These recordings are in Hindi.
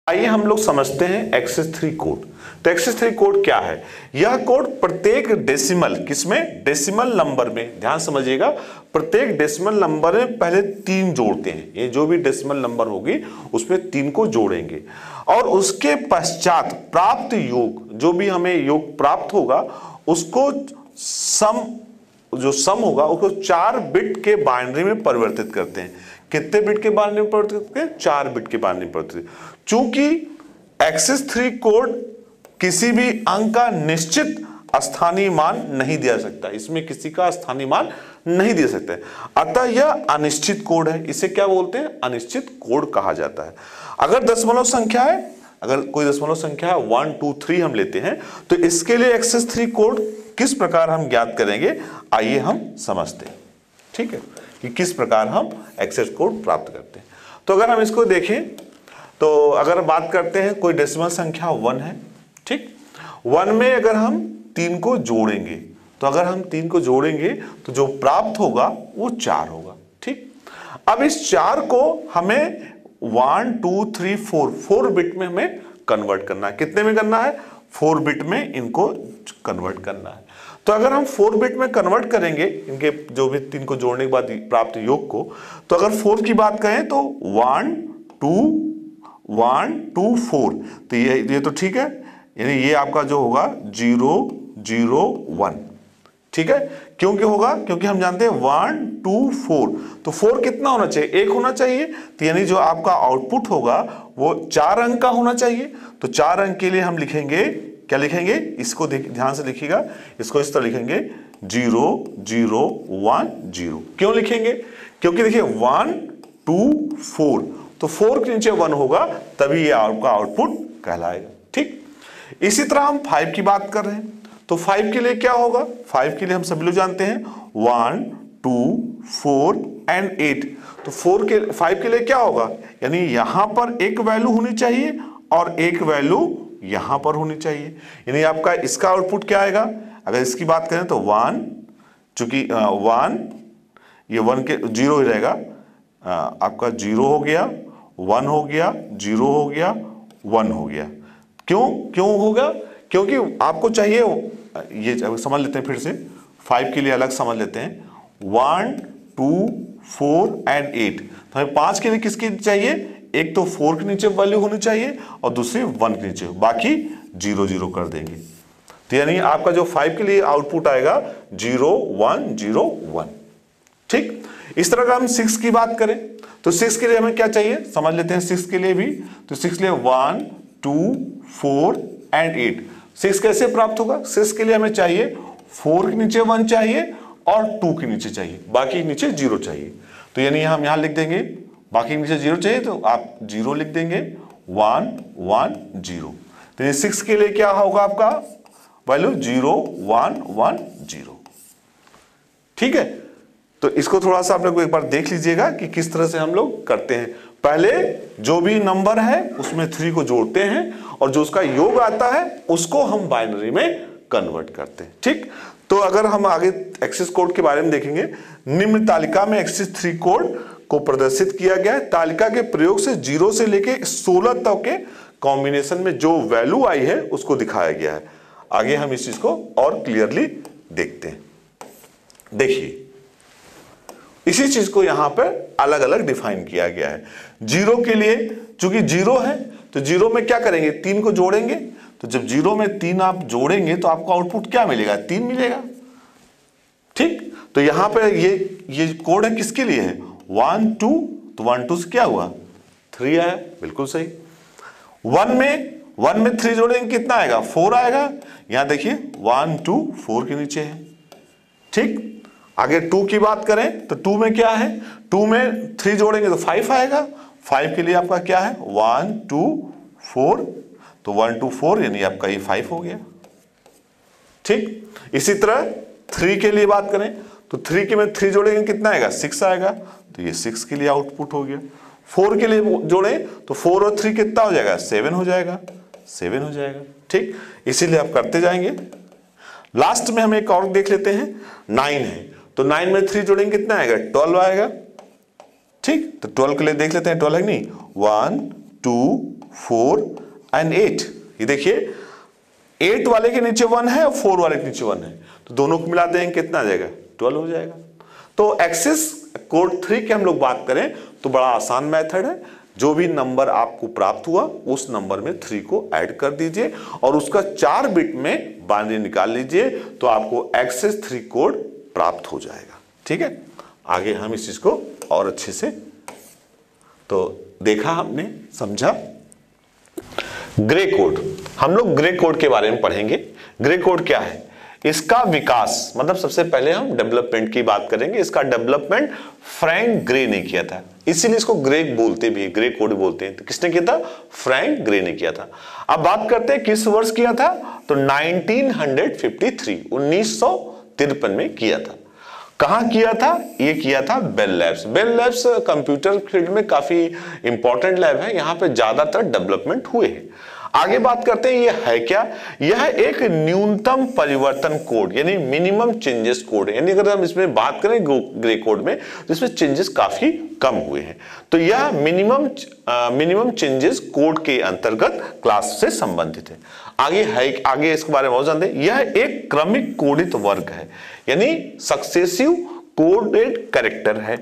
आइए हम लोग समझते हैं एक्सेस 3 कोड। तो एक्सेस 3 कोड क्या है? यह कोड प्रत्येक डेसिमल, किसमें? डेसिमल नंबर में, ध्यान समझिएगा, प्रत्येक डेसिमल नंबर में पहले 3 जोड़ते हैं। ये जो भी डेसिमल नंबर होगी उसमें 3 को जोड़ेंगे और उसके पश्चात प्राप्त योग, जो भी हमें योग प्राप्त होगा उसको जो सम होगा उसको 4 बिट के बाइनरी में परिवर्तित करते हैं। कितने बिट के बाइनरी में परिवर्तित करते हैं? 4 बिट के बाइनरी में परिवर्तित। चूंकि एक्सेस 3 कोड किसी भी अंक का निश्चित स्थानीय मान नहीं दिया सकता, इसमें किसी का स्थानीय मान नहीं दे सकते, अतः यह अनिश्चित कोड है। इसे क्या बोलते हैं? अनिश्चित कोड कहा जाता है। अगर दशमलव संख्या है, अगर कोई दशमलव संख्या है 1 2 3 हम लेते हैं, तो इसके लिए एक्सेस 3 कोड किस प्रकार हम ज्ञात करेंगे, आइए हम समझते हैं। ठीक है, कि किस प्रकार हम एक्सेस कोड प्राप्त करते हैं। तो अगर हम इसको देखें, तो अगर बात करते हैं कोई डेसिमल संख्या 1 है, ठीक, 1 में अगर हम 3 को जोड़ेंगे, तो अगर हम 3 को जोड़ेंगे तो जो प्राप्त होगा वो 4 होगा। ठीक, अब इस 4 को हमें 1 2 3 4 बिट में हमें कन्वर्ट करना है। कितने में करना है? 4 बिट में इनको कन्वर्ट करना है। तो अगर हम 4 बिट में कन्वर्ट करेंगे इनके जो भी 3 को जोड़ने के बाद प्राप्त योग को, तो अगर 4 की बात करें तो 1 2 4, तो ये तो ठीक है, यानी ये आपका जो होगा 0 0 1। ठीक है, क्योंकि होगा, क्योंकि हम जानते हैं 1 2 4, तो 4 कितना होना चाहिए? 1 होना चाहिए। तो यानी जो आपका आउटपुट होगा वो 4 अंक का होना चाहिए। तो 4 अंक के लिए हम लिखेंगे, क्या लिखेंगे? इसको ध्यान से लिखिएगा, इसको इस तरह लिखेंगे 0 0 1 0। क्यों लिखेंगे? क्योंकि देखिए 1 2 4, तो 4 के नीचे 1 होगा, तभी ये आपका आउटपुट कहलाएगा। ठीक, इसी तरह हम 5 की बात कर रहे हैं, तो 5 के लिए क्या होगा? 5 के लिए हम सभी लोग जानते हैं 1 2 4 एंड 8। तो 5 के लिए क्या होगा? यानी यहां पर एक वैल्यू होनी चाहिए और एक वैल्यू यहां पर होनी चाहिए। यानी आपका इसका आउटपुट क्या आएगा? अगर इसकी बात करें तो 1, चूंकि 1 ये 1 के 0 ही रहेगा, आपका 0 हो गया, 1 हो गया, 0 हो गया, 1 हो गया। क्यों होगा? क्योंकि आपको चाहिए, ये समझ लेते हैं फिर से, 5 के लिए अलग समझ लेते हैं, 1 2 4 एंड 8। तो हमें 5 के लिए किसकी चाहिए? एक तो 4 के नीचे वैल्यू होनी चाहिए और दूसरी 1 के नीचे, बाकी 0 0 कर देंगे। तो यानी आपका जो 5 के लिए आउटपुट आएगा 0 1 0 1। ठीक, इस तरह का हम 6 की बात करें, तो 6 के लिए हमें क्या चाहिए समझ लेते हैं। 6 के लिए भी, तो 6 के लिए 1 2 4 एंड 8। 6 कैसे प्राप्त होगा? 6 के लिए हमें चाहिए 4 के नीचे 1 चाहिए और 2 के नीचे चाहिए, बाकी नीचे 0 चाहिए। तो यानी हम यहां लिख देंगे, बाकी नीचे 0 चाहिए तो आप 0 लिख देंगे, 1 1 0। तो ये 6 के लिए क्या होगा आपका वैल्यू? 0 1 1 0। ठीक है, तो इसको थोड़ा सा आप लोग एक बार देख लीजिएगा कि किस तरह से हम लोग करते हैं। पहले जो भी नंबर है उसमें 3 को जोड़ते हैं और जो उसका योग आता है उसको हम बाइनरी में कन्वर्ट करते हैं। ठीक, तो अगर हम आगे एक्सेस कोड के बारे में देखेंगे, निम्न तालिका में एक्सेस 3 कोड को प्रदर्शित किया गया है। तालिका के प्रयोग से 0 से लेके 16 तक के कॉम्बिनेशन में जो वैल्यू आई है उसको दिखाया गया है। आगे हम इस चीज को और क्लियरली देखते हैं। देखिए, इसी चीज को यहां पर अलग अलग डिफाइन किया गया है। 0 के लिए, चूंकि 0 है तो 0 में क्या करेंगे? 3 को जोड़ेंगे। तो जब 0 में 3 आप जोड़ेंगे तो आपको आउटपुट क्या मिलेगा? 3 मिलेगा। ठीक, तो यहां पर ये कोड है किसके लिए है? 1 2, तो 1 2 से क्या हुआ? 3 आया, बिल्कुल सही। 1 में 3 जोड़ेंगे कितना आएगा? 4 आएगा। यहां देखिए 1 2 4 के नीचे है। ठीक, आगे 2 की बात करें तो 2 में क्या है? 2 में 3 जोड़ेंगे तो 5 आएगा। 5 के लिए आपका क्या है? 1 2 4, तो 1 2 4 यानी आपका ये 5 हो गया। ठीक, इसी तरह 3 के लिए बात करें तो 3 के में 3 जोड़ेंगे कितना आएगा? 6 आएगा, तो ये 6 के लिए आउटपुट हो गया। 4 के लिए जोड़ें तो 4 और 3 कितना हो जाएगा? 7 हो जाएगा, 7 हो जाएगा। ठीक, इसीलिए आप करते जाएंगे। लास्ट में हम एक और देख लेते हैं, 9 है, तो 9 में 3 जोड़ेंगे कितना आएगा? 12 आएगा। ठीक, तो 12 के लिए देख लेते हैं, 12 है नहीं, 1 2, 4 एंड 8। ये देखिए 8 वाले के नीचे 1 है और 4 वाले के नीचे 1 है, तो दोनों को मिला देंगे कितना आ जाएगा, 12 हो जाएगा। तो एक्सेस कोड 3 की हम लोग बात करें तो बड़ा आसान मेथड है, जो भी नंबर आपको प्राप्त हुआ उस नंबर में 3 को ऐड कर दीजिए और उसका 4 बिट में बाइनरी निकाल लीजिए, तो आपको एक्सेस 3 कोड प्राप्त हो जाएगा। ठीक है, आगे हम इस चीज को और अच्छे से तो देखा, हमने समझा। ग्रे कोड, हम लोग ग्रे कोड के बारे में पढ़ेंगे। ग्रे कोड क्या है, इसका विकास मतलब सबसे पहले हम डेवलपमेंट की बात करेंगे। इसका डेवलपमेंट फ्रैंक ग्रे ने किया था, इसीलिए इसको ग्रे बोलते भी, ग्रे कोड बोलते हैं। तो किसने किया था, फ्रैंक ग्रे ने किया था। अब बात करते हैं किस वर्ष किया था, तो 1953 में किया था। कहां किया था, ये किया था Bell Labs. Bell Labs computer field में काफी इंपॉर्टेंट लैब है, यहां पे ज्यादातर डेवलपमेंट हुए हैं। आगे बात करते हैं, ये है क्या, यह एक न्यूनतम परिवर्तन कोड यानी मिनिमम चेंजेस कोड है। यानी अगर हम इसमें बात करें ग्रे कोड में तो इसमें चेंजेस काफी कम हुए हैं, तो यह मिनिमम चेंजेस कोड के अंतर्गत क्लास से संबंधित है। आगे इसके बारे में और जानते हैं। यह एक क्रमिक कोडित वर्ग है यानी सक्सेसिव कोडेड कैरेक्टर है,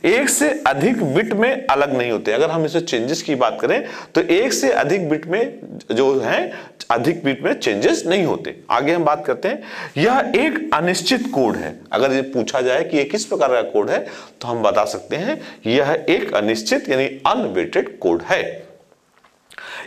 एक से अधिक बिट में अलग नहीं होते। अगर हम इसमें चेंजेस की बात करें तो एक से अधिक बिट में जो है अधिक बिट में चेंजेस नहीं होते। आगे हम बात करते हैं, यह एक अनिश्चित कोड है। अगर ये पूछा जाए कि ये किस प्रकार का कोड है तो हम बता सकते हैं यह एक अनिश्चित यानी अनवेटेड कोड है।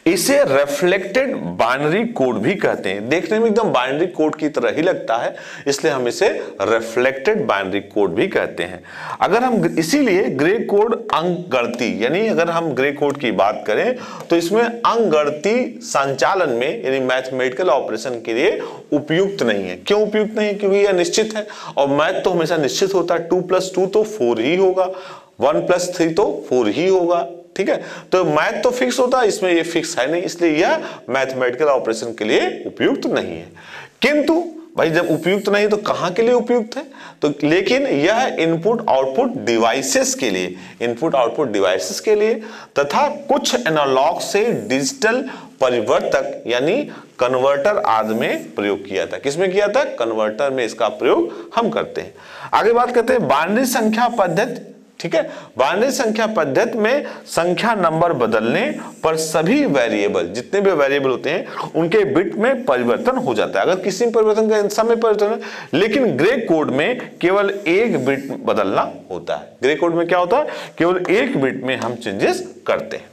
इसे रिफ्लेक्टेड बाइनरी कोड भी कहते हैं, देखने में एकदम बाइनरी कोड की तरह ही लगता है, इसलिए हम इसे रिफ्लेक्टेड बाइनरी कोड भी कहते हैं। अगर हम इसीलिए ग्रे कोड अंकगणिती यानी अगर हम ग्रे कोड की बात करें तो इसमें अंकगणिती संचालन में यानी मैथमेटिकल ऑपरेशन के लिए उपयुक्त नहीं है। क्यों उपयुक्त नहीं है, क्योंकि यह निश्चित है और मैथ तो हमेशा निश्चित होता है। 2 + 2 तो 4 ही होगा, 1 + 3 तो 4 ही होगा। ठीक है, तो मैथ तो फिक्स होता है, इसमें ये फिक्स है नहीं, इसलिए यह मैथमेटिकल ऑपरेशन के लिए उपयुक्त नहीं है। किंतु भाई जब उपयुक्त नहीं तो कहां के लिए उपयुक्त है, तो लेकिन यह इनपुट आउटपुट डिवाइसेस के लिए, इनपुट आउटपुट डिवाइसेस के लिए तथा कुछ एनालॉग से डिजिटल परिवर्तक यानी कन्वर्टर आदि में प्रयोग किया था। किसमें किया था, कन्वर्टर में इसका प्रयोग हम करते हैं। आगे बात करते हैं बाइनरी संख्या पद्धति। ठीक है, बाइनरी संख्या पद्धति में संख्या नंबर बदलने पर सभी वेरिएबल, जितने भी वेरिएबल होते हैं उनके बिट में परिवर्तन हो जाता है। अगर किसी में परिवर्तन का समय परिवर्तन है, लेकिन ग्रे कोड में केवल एक बिट बदलना होता है। ग्रे कोड में क्या होता है, केवल एक बिट में हम चेंजेस करते हैं।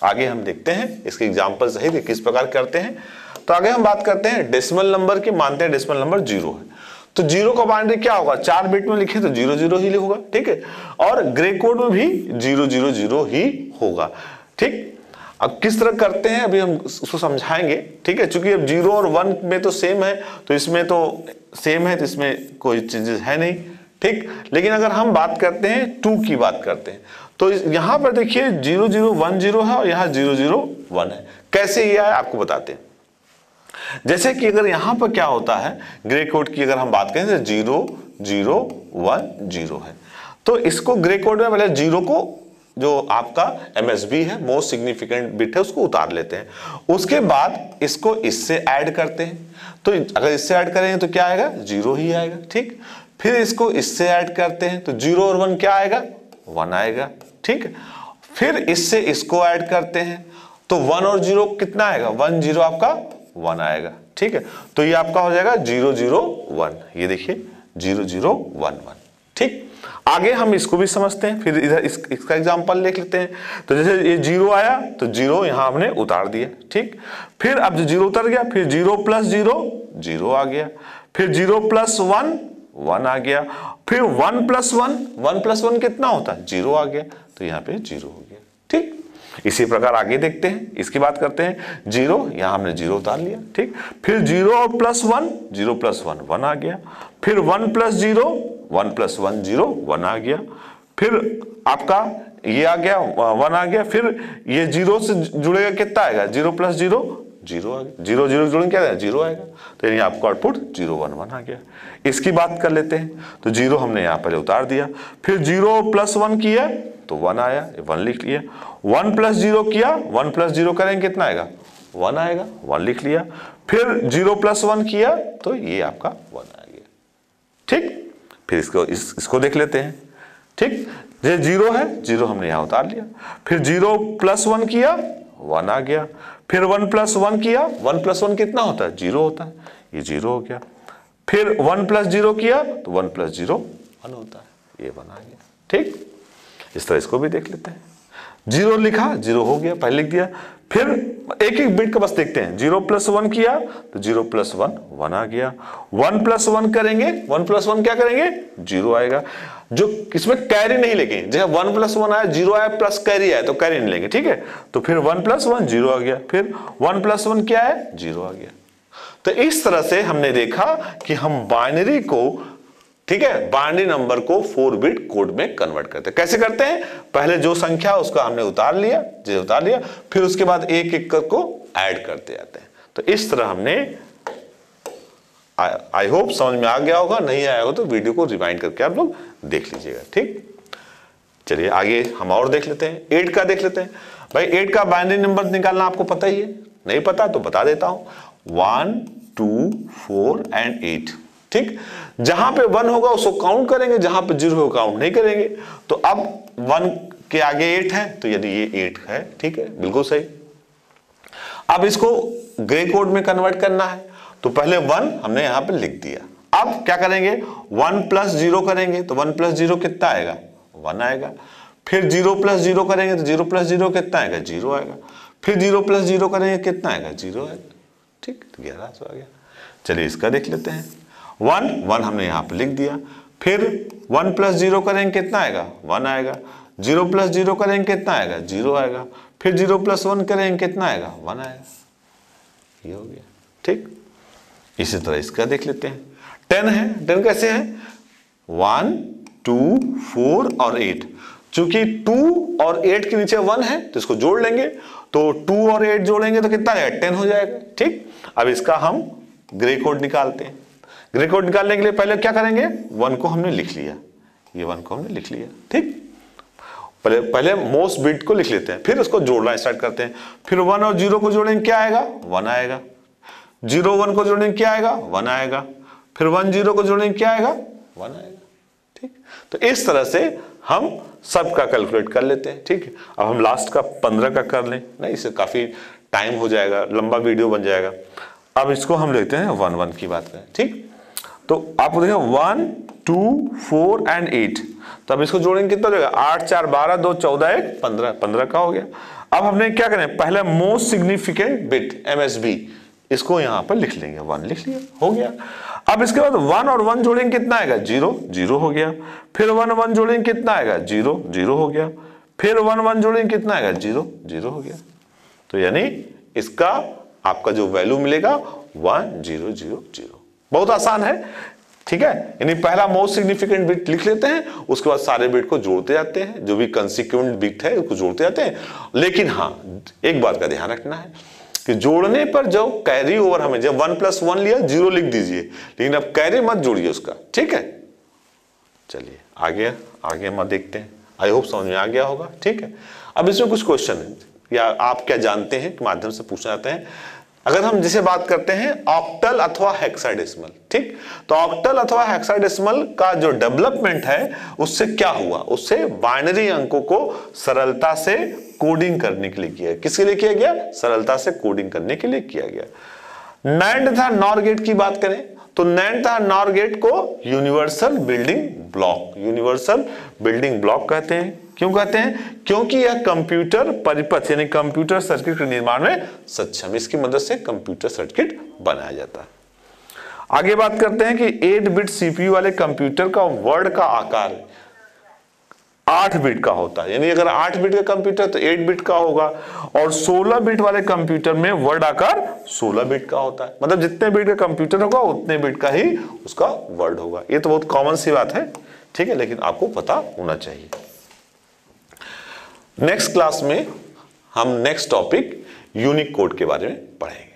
आगे हम देखते हैं इसके एग्जाम्पल सहित किस प्रकार करते हैं। तो आगे हम बात करते हैं डेसिमल नंबर की। मानते हैं डेसिमल नंबर 0 है, तो 0 का बाइनरी क्या होगा, 4 बिट में लिखे तो 00 ही होगा। ठीक है, और ग्रे कोड में भी 000 ही होगा। ठीक, अब किस तरह करते हैं अभी हम उसको समझाएंगे। ठीक है, चूंकि अब 0 और 1 में तो सेम है, तो इसमें तो सेम है, तो इसमें कोई चेंजेस है नहीं। ठीक, लेकिन अगर हम बात करते हैं 2 की बात करते हैं तो यहां पर देखिए 0010 है और यहां 001 है। कैसे ये आया आपको बताते हैं। जैसे कि अगर यहां पर क्या होता है, ग्रे कोड की अगर हम बात करें तो 0010 है, तो इसको ग्रे कोड में पहले 0 को जो आपका MSB है मोस्ट सिग्निफिकेंट बिट है उसको उतार लेते हैं, उसके बाद इसको इससे ऐड करते हैं। तो अगर इससे ऐड करेंगे तो क्या आएगा, 0 ही आएगा। ठीक, फिर इसको इससे ऐड करते हैं तो 0 और 1 क्या आएगा, 1 आएगा। ठीक, फिर इससे इसको ऐड करते हैं तो 1 और 0 कितना आएगा, 1 0 आपका 1 आएगा। ठीक है, तो ये आपका हो जाएगा 001, ये देखिए 0011। ठीक, आगे हम इसको भी समझते हैं, फिर इधर इसका एग्जांपल लिख लेते हैं। तो जैसे ये 0 आया तो 0 यहां हमने उतार दिया। ठीक, फिर अब 0 उतर गया, फिर 0 + 0 0 आ गया, फिर 0 + 1 1 आ गया, फिर 1 + 1 कितना होता है, 0 आ गया, तो यहाँ पे 0 हो गया। ठीक, इसी प्रकार आगे देखते हैं, इसकी बात करते हैं। 0 यहां हमने 0 उतार लिया। ठीक, फिर 0 और +1 0 + 1 1 आ गया, फिर 1 + 0 1 + 1 0 1 आ गया, फिर आपका ये आ गया 1 आ गया, फिर ये 0 से जुड़ेगा कितना आएगा, 0 + 0 जीरो आ गया, जीरो जीरो जोड़ेंगे क्या जीरो आएगा, तो यानी आपको आउटपुट 0 1 1 आ गया। इसकी बात कर लेते हैं, तो जीरो हमने यहाँ पर उतार दिया, फिर 0 + 1 किया तो 1 आया, 1 लिख लिया। 1 + 0 किया, 1 + 0 करेंगे कितना आएगा 1 आएगा, 1 लिख लिया। फिर 0 + 1 किया तो ये आपका 1 आ गया। ठीक, फिर इसको देख लेते हैं। ठीक, ये 0 है, 0 हमने यहाँ उतार लिया। फिर 0 + 1 किया 1 आ गया। फिर 1 + 1 किया, 1 + 1 कितना होता है 0 होता है, ये 0 हो गया। फिर 1 + 0 किया तो 1 + 0 1 होता है, ये 1 आ गया। ठीक, इस तरह इसको भी देख लेते हैं। 0 लिखा, 0 हो गया, पहले लिख दिया। फिर एक एक बिट का बस देखते हैं, 0 + 1 किया तो 0 + 1 1 आ गया। 1 + 1 करेंगे, 1 + 1 क्या करेंगे 0 आएगा। जो इसमें कैरी नहीं लेंगे, जैसे 1 + 1 आया 0 आया प्लस कैरी आया तो कैरी नहीं लेंगे। ठीक है, तो फिर 1 + 1 0 आ गया, फिर 1 + 1 क्या है 0 आ गया। तो इस तरह से हमने देखा कि हम बाइनरी को, ठीक है, बाइनरी नंबर को 4 बिट कोड में कन्वर्ट करते हैं। कैसे करते हैं, पहले जो संख्या उसका हमने उतार लिया, फिर उसके बाद एक एक को ऐड करते जाते हैं। तो इस तरह हमने, आई होप समझ में आ गया होगा, नहीं आया हो तो वीडियो को रिवाइंड करके आप लोग देख लीजिएगा। ठीक, चलिए आगे हम और देख लेते हैं, 8 का देख लेते हैं। भाई 8 का बाइनरी नंबर निकालना आपको पता ही है, नहीं पता तो बता देता हूं, 1 2 4 और 8। ठीक, जहां पे 1 होगा उसको काउंट करेंगे, जहां पे 0 होगा काउंट नहीं करेंगे। तो अब 1 के आगे 8 है तो यदि ये 8 है, ठीक है, बिल्कुल सही। अब इसको ग्रे कोड में कन्वर्ट करना है, तो पहले 1 हमने यहां पे लिख दिया। अब क्या करेंगे, 1 + 0 करेंगे तो 1 + 0 कितना आएगा 1 आएगा। फिर 0 + 0 करेंगे तो 0 + 0 कितना आएगा 0 आएगा। फिर 0 + 0 करेंगे कितना आएगा 0 आएगा। ठीक, 11 आ गया। चलिए इसका देख लेते हैं, 1 हमने यहां पे लिख दिया। फिर 1 + 0 करेंगे कितना आएगा 1 आएगा। 0 + 0 करेंगे कितना आएगा 0 आएगा। फिर 0 + 1 करेंगे कितना आएगा 1 आएगा, ये हो गया। ठीक, इसी तरह इसका देख लेते हैं, 10 है, 10 कैसे है 1 2 4 और 8। चूंकि 2 और 8 के नीचे 1 है तो इसको जोड़ लेंगे, तो 2 और 8 जोड़ेंगे तो कितना आएगा 10 हो जाएगा। ठीक, अब इसका हम ग्रे कोड निकालते हैं। ग्रे कोड निकालने के लिए पहले क्या करेंगे, 1 को हमने लिख लिया, ये 1 को हमने लिख लिया। ठीक, पहले मोस्ट बिट को लिख लेते हैं, फिर उसको जोड़ना स्टार्ट करते हैं। फिर 1 और 0 को जोड़ेंगे क्या आएगा 1 आएगा। 0 1 को जोड़ेंगे क्या आएगा 1 आएगा। फिर 1 0 को जोड़ेंगे क्या आएगा 1 आएगा। ठीक, तो इस तरह से हम सबका कैलकुलेट कर लेते हैं। ठीक है, अब हम लास्ट का 15 का कर लें, नहीं इससे काफी टाइम हो जाएगा, लंबा वीडियो बन जाएगा। अब इसको हम लेते हैं 1 1 की बात करें। ठीक, तो आप देखिए 1 2 4 और 8, तो अब इसको जोड़ेंगे कितना हो जाएगा 8 4 12 2 14 1 15, 15 का हो गया। अब हमने क्या करें, पहले मोस्ट सिग्निफिकेंट बिट MSB इसको यहां पर लिख लेंगे, 1 लिख लिया, हो गया। अब इसके बाद 1 और 1 जोड़ेंगे कितना आएगा 0 0 हो गया। फिर 1 1 जोड़ेंगे कितना आएगा 0 0 हो गया। फिर 1 1 जोड़ेंगे कितना आएगा 0 0 हो गया। तो यानी इसका आपका जो वैल्यू मिलेगा 1 0 0 0। बहुत आसान है। ठीक है, यानी पहला मोस्ट सिग्निफिकेंट बिट लिख लेते हैं, उसके बाद सारे बिट को जोड़ते जाते हैं, जो भी कंसिक्वेंट बिट है उसको जोड़ते जाते हैं। लेकिन हाँ, एक बात का ध्यान रखना है कि जोड़ने पर जो कैरी ओवर, हमें जब 1 + 1 लिया 0 लिख दीजिए, लेकिन अब कैरी मत जोड़िए उसका। ठीक है, चलिए आगे हम देखते हैं। आई होप समझ में आ गया होगा। ठीक है, अब इसमें कुछ क्वेश्चन है या आप क्या जानते हैं के माध्यम से पूछना चाहते हैं। अगर हम जिसे बात करते हैं ऑक्टल अथवा हेक्साडेसिमल, ठीक, तो ऑक्टल अथवा हेक्साडेसिमल का जो डेवलपमेंट है उससे क्या हुआ, उससे बाइनरी अंकों को सरलता से कोडिंग करने के लिए किया। किसके लिए किया गया, सरलता से कोडिंग करने के लिए किया गया। नैंड तथा नॉर गेट की बात करें तो नैंड तथा नॉर गेट को यूनिवर्सल बिल्डिंग ब्लॉक कहते हैं। क्यों कहते हैं, क्योंकि यह कंप्यूटर परिपथ यानी कंप्यूटर सर्किट के निर्माण में सक्षम, इसकी मदद से कंप्यूटर सर्किट बनाया जाता है। आगे बात करते हैं कि 8 बिट सीपीयू वाले कंप्यूटर का वर्ड का आकार 8 बिट का होता है, यानी अगर 8 बिट का कंप्यूटर तो 8 बिट का होगा, और 16 बिट वाले कंप्यूटर में वर्ड आकार 16 बिट का होता है। मतलब जितने बिट का कंप्यूटर होगा उतने बिट का ही उसका वर्ड होगा। ये तो बहुत कॉमन सी बात है, ठीक है, लेकिन आपको पता होना चाहिए। नेक्स्ट क्लास में हम नेक्स्ट टॉपिक यूनिक कोड के बारे में पढ़ेंगे।